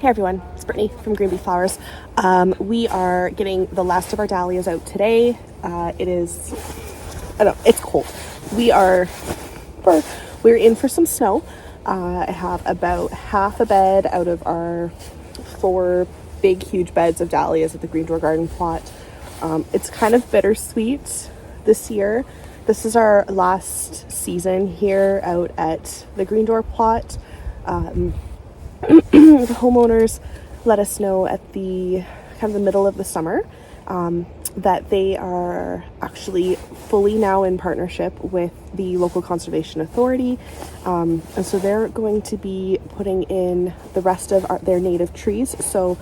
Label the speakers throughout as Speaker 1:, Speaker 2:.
Speaker 1: Hey everyone, it's Brittany from Green Bee Flowers. We are getting the last of our dahlias out today. It's cold. We're in for some snow. I have about half a bed out of our 4 big, huge beds of dahlias at the Green Door Garden plot. It's kind of bittersweet this year. This is our last season here out at the Green Door plot. The homeowners let us know at the kind of the middle of the summer that they are actually fully now in partnership with the local conservation authority, and so they're going to be putting in the rest of their native trees. So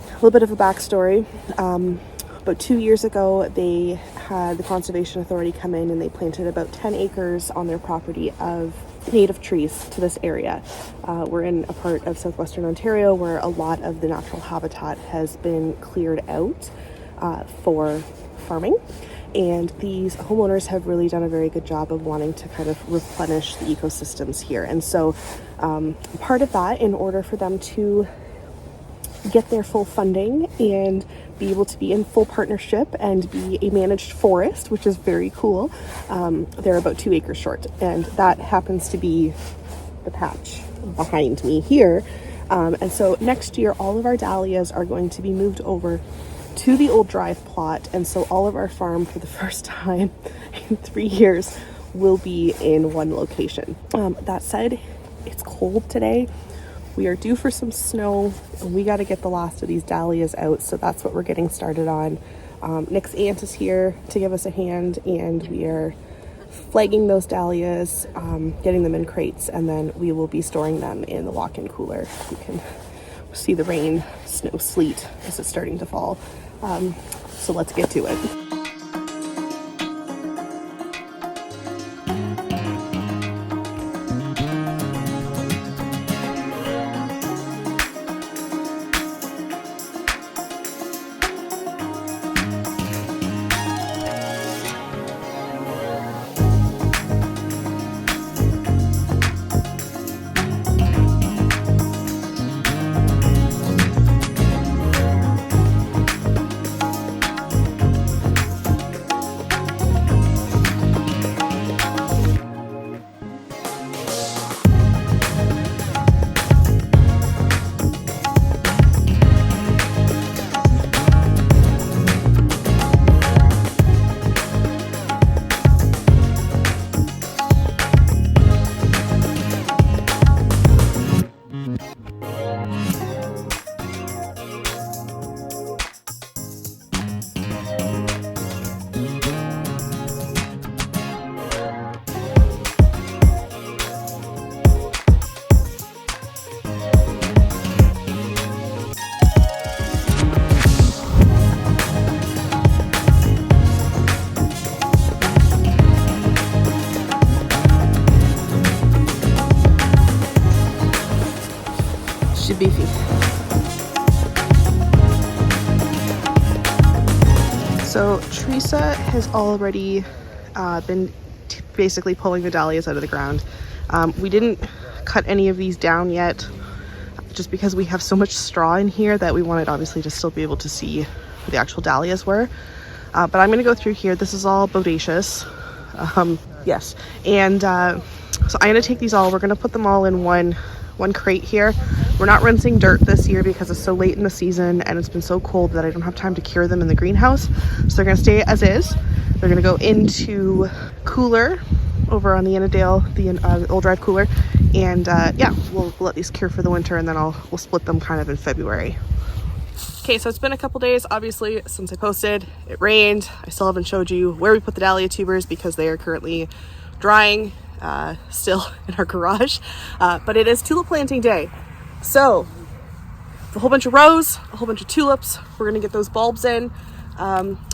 Speaker 1: a little bit of a backstory. About 2 years ago, they had the conservation authority come in and they planted about 10 acres on their property of native trees to this area. We're in a part of Southwestern Ontario where a lot of the natural habitat has been cleared out for farming, and these homeowners have really done a very good job of wanting to kind of replenish the ecosystems here. And so part of that, in order for them to get their full funding and be able to be in full partnership and be a managed forest, which is very cool, they're about 2 acres short, and that happens to be the patch behind me here. And so next year all of our dahlias are going to be moved over to the old drive plot, and so all of our farm for the first time in 3 years will be in one location. That said, it's cold today. We are due for some snow, and we got to get the last of these dahlias out, so that's what we're getting started on. Nick's aunt is here to give us a hand, and we are flagging those dahlias, getting them in crates, and then we will be storing them in the walk-in cooler. You can see the rain, snow, sleet as it's starting to fall. So let's get to it. Beefy. So Teresa has already been basically pulling the dahlias out of the ground. We didn't cut any of these down yet, just because we have so much straw in here that we wanted obviously to still be able to see where the actual dahlias were. But I'm going to go through here. This is all bodacious. Yes. And so I'm going to take these all. We're going to put them all in one crate here. We're not rinsing dirt this year because it's so late in the season and it's been so cold that I don't have time to cure them in the greenhouse. So they're going to stay as is. They're going to go into cooler over on the Innadale, the old drive cooler. And yeah, we'll let these cure for the winter, and then we'll split them kind of in February. Okay, so it's been a couple days, obviously, since I posted. It rained. I still haven't showed you where we put the dahlia tubers because they are currently drying still in our garage. But it is tulip planting day. So a whole bunch of rose, a whole bunch of tulips. We're going to get those bulbs in.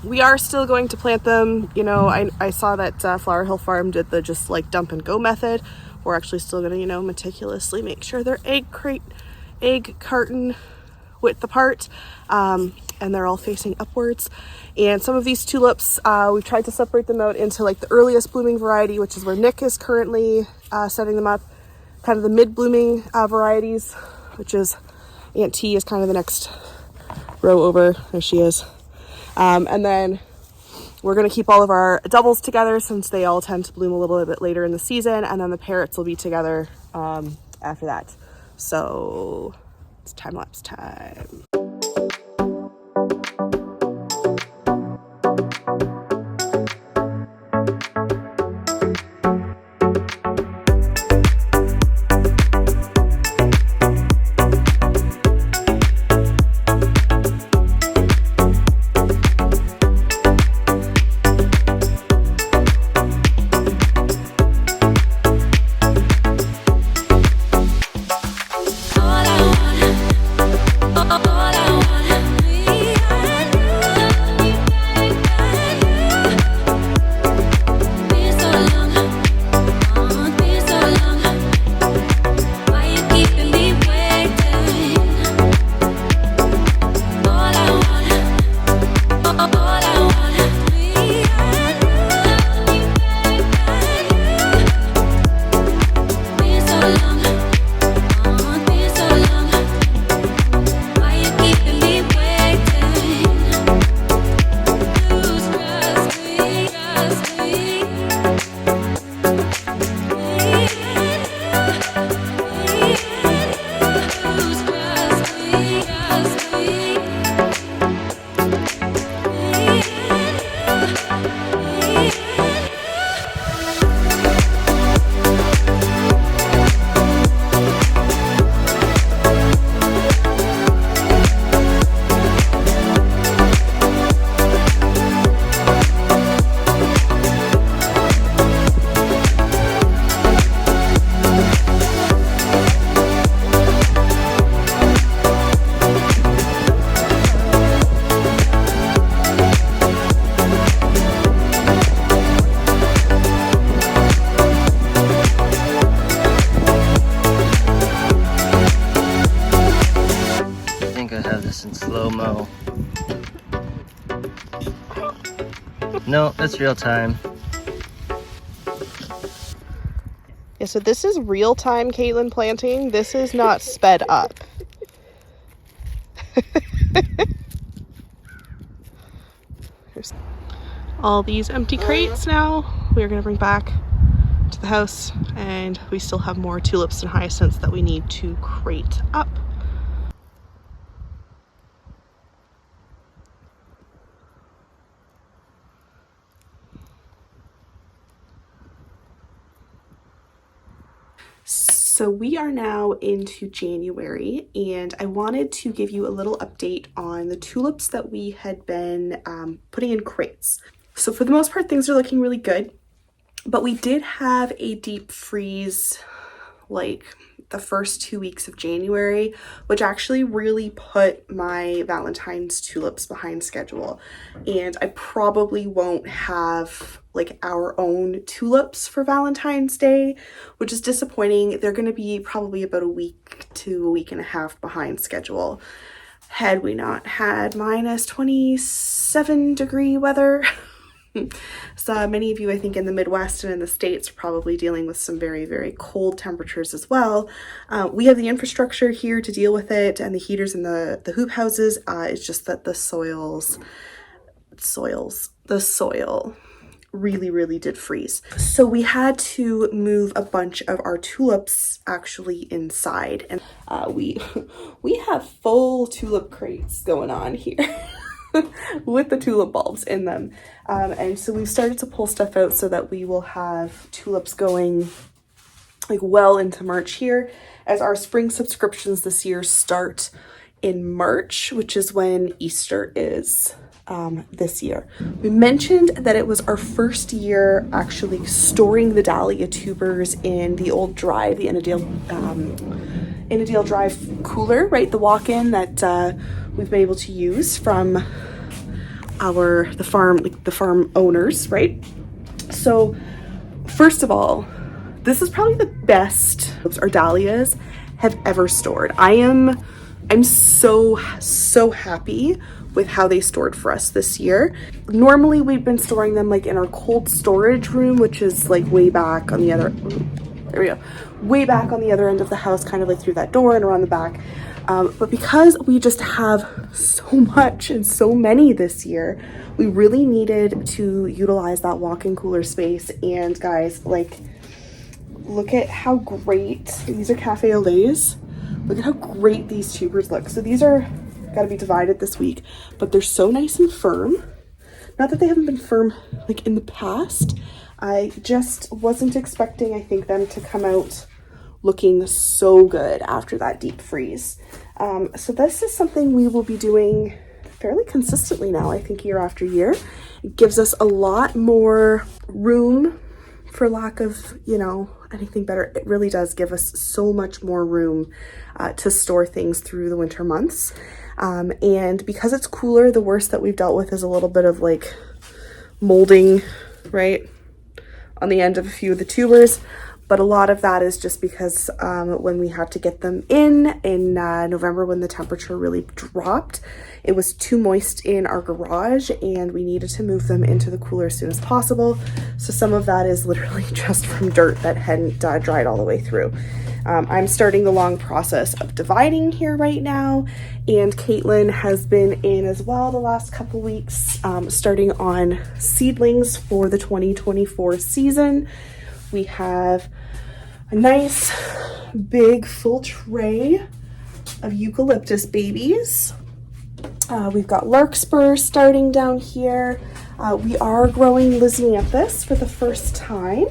Speaker 1: We are still going to plant them. You know, I saw that Flower Hill Farm did the just like dump and go method. We're actually still going to, you know, meticulously make sure they're egg carton width apart, and they're all facing upwards. And some of these tulips, we've tried to separate them out into like the earliest blooming variety, which is where Nick is currently setting them up, kind of the mid blooming varieties, which is Aunt T is kind of the next row over. There she is. And then we're going to keep all of our doubles together since they all tend to bloom a little bit later in the season. And then the parrots will be together after that. So it's time-lapse time.
Speaker 2: In slow-mo. No, that's real time.
Speaker 1: Yeah, so this is real time Caitlin planting. This is not sped up. There's all these empty crates now. We're gonna bring back to the house, and we still have more tulips and hyacinths that we need to crate up. So we are now into January, and I wanted to give you a little update on the tulips that we had been putting in crates. So for the most part, things are looking really good, but we did have a deep freeze like the first 2 weeks of January, which actually really put my Valentine's tulips behind schedule. And I probably won't have like our own tulips for Valentine's Day, which is disappointing. They're going to be probably about a week to a week and a half behind schedule had we not had minus 27-degree weather. So many of you, I think, in the Midwest and in the States are probably dealing with some very, very cold temperatures as well. We have the infrastructure here to deal with it, and the heaters in the hoop houses. It's just that the soil really did freeze. So we had to move a bunch of our tulips actually inside, and we have full tulip crates going on here. With the tulip bulbs in them. And so we've started to pull stuff out so that we will have tulips going like well into March here, as our spring subscriptions this year start in March, which is when Easter is this year. We mentioned that it was our first year actually storing the Dahlia tubers in the old drive, the Innadale Drive cooler, right? The walk-in that we've been able to use from the farm owners, right? So first of all, this is probably the best our dahlias have ever stored. I'm so happy with how they stored for us this year. Normally we've been storing them like in our cold storage room, which is like way back on the other, there we go, way back on the other end of the house, kind of like through that door and around the back. But because we just have so much and so many this year, we really needed to utilize that walk-in cooler space. And guys, like, look at how great, these are cafe au laits. Look at how great these tubers look. So these are got to be divided this week, but they're so nice and firm. Not that they haven't been firm like in the past. I just wasn't expecting, I think, them to come out looking so good after that deep freeze. So this is something we will be doing fairly consistently now, I think, year after year. It gives us a lot more room, for lack of, you know, anything better. It really does give us so much more room to store things through the winter months. And because it's cooler, the worst that we've dealt with is a little bit of like molding, right, on the end of a few of the tubers. But a lot of that is just because when we had to get them in November, when the temperature really dropped, it was too moist in our garage and we needed to move them into the cooler as soon as possible. So some of that is literally just from dirt that hadn't dried all the way through. I'm starting the long process of dividing here right now, and Caitlin has been in as well the last couple weeks, starting on seedlings for the 2024 season. We have a nice big full tray of eucalyptus babies. We've got larkspur starting down here. We are growing Lysianthus for the first time.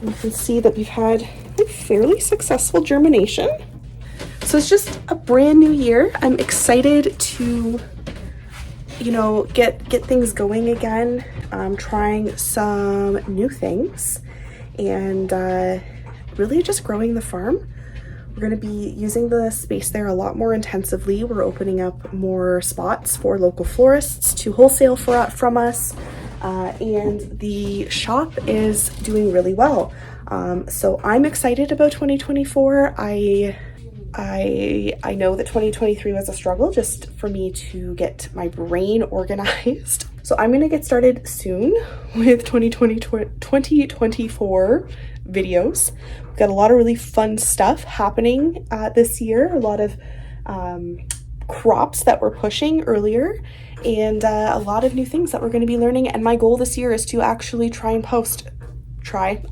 Speaker 1: You can see that we've had a fairly successful germination. So it's just a brand new year. I'm excited to, you know, get things going again. I'm trying some new things and really just growing the farm. We're going to be using the space there a lot more intensively. We're opening up more spots for local florists to wholesale from us. And the shop is doing really well. So I'm excited about 2024. I know that 2023 was a struggle just for me to get my brain organized. So I'm going to get started soon with 2024 videos. We've got a lot of really fun stuff happening this year. A lot of crops that we're pushing earlier, and a lot of new things that we're going to be learning. And my goal this year is to actually try and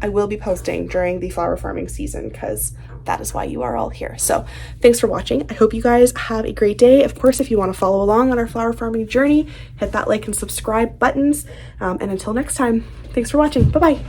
Speaker 1: I will be posting during the flower farming season, because that is why you are all here. So thanks for watching. I hope you guys have a great day. Of course, if you want to follow along on our flower farming journey, hit that like and subscribe buttons. And until next time, thanks for watching. Bye-bye.